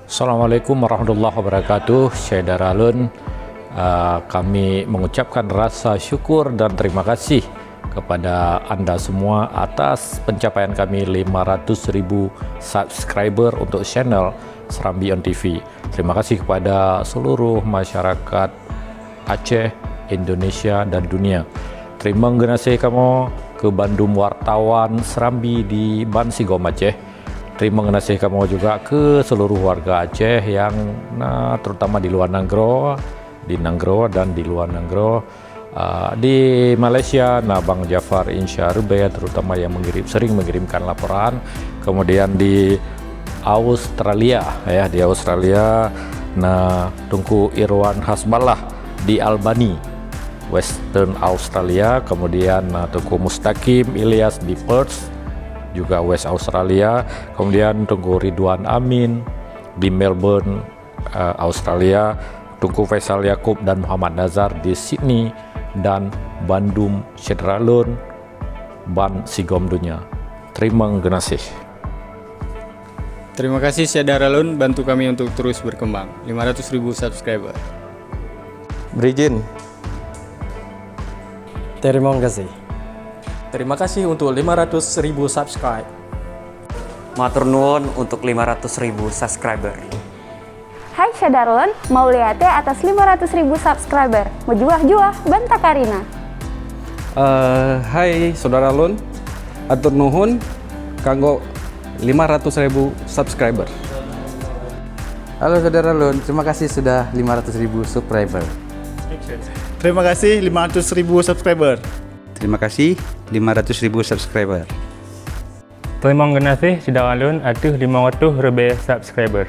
Assalamualaikum warahmatullahi wabarakatuh. Saya Daralun. Kami mengucapkan rasa syukur dan terima kasih kepada Anda semua atas pencapaian kami 500.000 subscriber untuk channel Serambi On TV. Terima kasih kepada seluruh masyarakat Aceh, Indonesia dan dunia. Terima kasih kamu ke Bandung wartawan Serambi di Bansigom Aceh. Terima kasih kamu juga ke seluruh warga Aceh yang terutama di luar Nanggro, di Nanggro dan di luar Nanggro. Di Malaysia, Bang Jafar Insya Rubaya terutama yang sering mengirimkan laporan. Kemudian di Australia, di Australia, Tungku Irwan Hasballah di Albany, Western Australia. Kemudian Tungku Mustaqim Ilyas di Perth, juga West Australia. Kemudian Tunggu Ridwan Amin di Melbourne, Australia. Tunggu Faisal Yaakob dan Muhammad Nazar di Sydney dan Bandung Syederalun, Bansigom Dunia. Terima kasih. Terima kasih Syederalun, bantu kami untuk terus berkembang. 500.000 subscriber. Berizin. Terima kasih. Terima kasih untuk 500.000 subscribe. Matur nuwun untuk 500.000 subscriber. Hai Syederalun, mau lihatnya atas 500.000 subscriber. Menjuah-juah Banta Karina. Hai Saudara Lun, atur nuhun kanggo 500.000 subscriber. Halo Saudara Lun, terima kasih sudah 500.000 subscriber. Terima kasih 500.000 subscriber. Terima kasih 500.000 subscriber. Terima kasih Syederalun atas 500 lebih subscriber.